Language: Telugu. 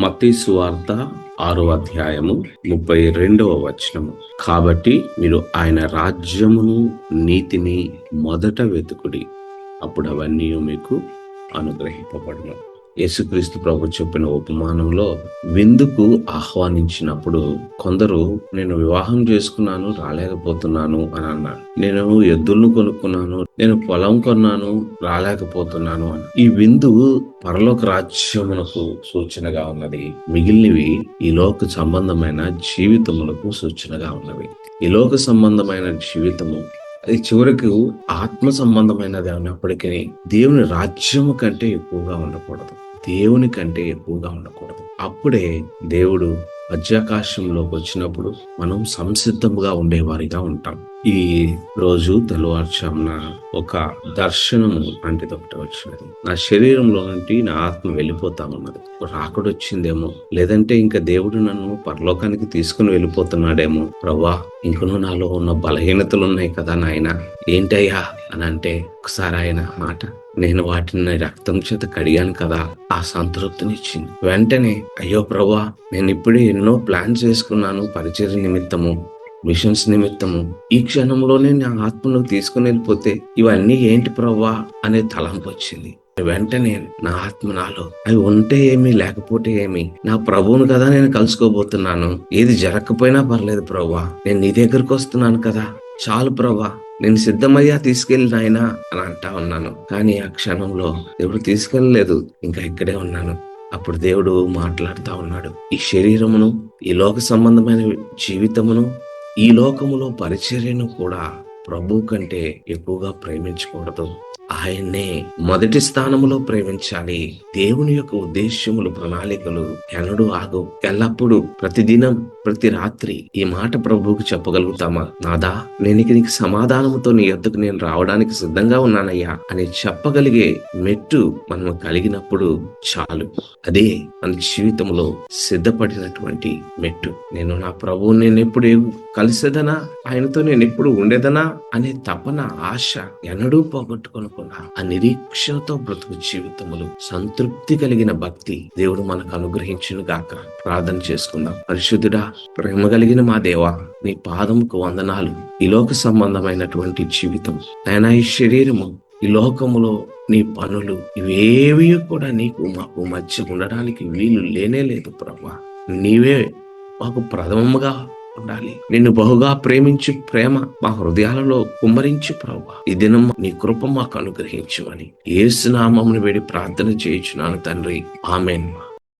మత్తయి సువార్త 6వ అధ్యాయము 32వ వచనము. కాబట్టి మీరు ఆయన రాజ్యమును నీతిని మొదట వెతుకుడి, అప్పుడు అవన్నీ మీకు అనుగ్రహింపబడును. యేసుక్రీస్తు ప్రభు చెప్పిన ఉపమానంలో విందుకు ఆహ్వానించినప్పుడు కొందరు నేను వివాహం చేసుకున్నాను రాలేకపోతున్నాను అని అన్నారు. నేను ఎద్దులను కొనుక్కున్నాను, నేను పొలం కొన్నాను రాలేకపోతున్నాను అని. ఈ విందు పరలోక రాజ్యమునకు సూచనగా ఉన్నది. మిగిలినవి ఈ లోక సంబంధమైన జీవితములకు సూచనగా ఉన్నవి. ఈ లోక సంబంధమైన జీవితము అది చివరకు ఆత్మ సంబంధమైనది అయినప్పటికీ దేవుని రాజ్యము కంటే ఎక్కువగా ఉండకూడదు. దేవుని కంటే ఎక్కువగా ఉండకూడదు. అప్పుడే దేవుడు మధ్యాకాశంలోకి వచ్చినప్పుడు మనం సంసిద్ధంగా ఉండేవారిగా ఉంటాం. ఈ రోజు తెల్లవారుజామున ఒక దర్శనము లాంటిది ఒకటి వచ్చినది. నా శరీరంలో నుండి నా ఆత్మ వెళ్ళిపోతామన్నది. రాకడొచ్చిందేమో, లేదంటే ఇంకా దేవుడు నన్ను పరలోకానికి తీసుకుని వెళ్ళిపోతున్నాడేమో. ప్రవ్వా, ఇంకనూ నాలో ఉన్న బలహీనతలు ఉన్నాయి కదా నాయన, ఏంటయ్యా అని అంటే ఒకసారి ఆయన మాట, నేను వాటిని రక్తం చేత కడిగాను కదా, ఆ సంతృప్తినిచ్చింది. వెంటనే అయ్యో ప్రభా, నేను ఇప్పుడే ఎన్నో ప్లాన్స్ చేసుకున్నాను పరిచర్య నిమిత్తము, మిషన్స్ నిమిత్తము. ఈ క్షణంలోనే నా ఆత్మను తీసుకుని వెళ్ళిపోతే ఇవన్నీ ఏంటి ప్రభా అనే తలంపు వచ్చింది. వెంటనే నా ఆత్మ నాలో అవి ఉంటే ఏమి లేకపోతే ఏమి, నా ప్రభువును కదా నేను కలుసుకోబోతున్నాను. ఏది జరగకపోయినా పర్లేదు ప్రభా, నేను నీ దగ్గరకు వస్తున్నాను కదా, చాలు ప్రభా, నేను సిద్ధమయ్యా తీసుకెళ్ళి నాయనా అని అంటా ఉన్నాను. కానీ ఆ క్షణంలో దేవుడు తీసుకెళ్ళలేదు, ఇంకా ఇక్కడే ఉన్నాను. అప్పుడు దేవుడు మాట్లాడుతూ ఉన్నాడు, ఈ శరీరమును, ఈ లోక సంబంధమైన జీవితమును, ఈ లోకములో పరిచర్యను కూడా ప్రభు కంటే ఎక్కువగా ప్రేమించకూడదు. ఆయన్నే మొదటి స్థానములో ప్రేమించాలి. దేవుని యొక్క ఉద్దేశ్యములు, ప్రణాళికలు ఎన్నడూ ఆగవు. ఎల్లప్పుడూ, ప్రతిదినం, ప్రతి రాత్రి ఈ మాట ప్రభువుకు చెప్పగలుగుతామా? నాదా, నేను నీకు సమాధానముతో నీ యొద్దకు నేను రావడానికి సిద్ధంగా ఉన్నానయ్యా అని చెప్పగలిగే మెట్టు మనం కలిగినప్పుడు చాలు. అదే మన జీవితంలో సిద్ధపడినటువంటి మెట్టు. నేను నా ప్రభువుని నేను ఎప్పుడు కలిసేదనా, ఆయనతో నేను ఎప్పుడు ఉండేదనా అనే తపన, ఆశ ఎన్నడూ పోగొట్టుకోను. ఆ నిరీక్షణతో బ్రతుకు జీవితములు, సంతృప్తి కలిగిన భక్తి దేవుడు మనకు అనుగ్రహించును గాక. ప్రార్థన చేసుకుందాం. పరిశుద్ధుడా, ప్రేమ కలిగిన మా దేవా, నీ పాదముకు వందనాలు. ఈ లోక సంబంధమైనటువంటి జీవితం, ఆయన ఈ శరీరము, ఈ లోకములో నీ పనులు, ఇవేవి కూడా నీకు మాకు మధ్య ఉండడానికి వీలు లేనే లేదు ప్రభా. నీవే మాకు ప్రథమముగా ఉండాలి. నిన్ను బహుగా ప్రేమించు ప్రేమ మా హృదయాలలో కుమ్మరించు ప్రభువా. ఈ దినం నీ కృప మాకు అనుగ్రహించమని యేసు నామమును వేడి ప్రార్థన చేయుచున్నాను తండ్రి. ఆమేన్.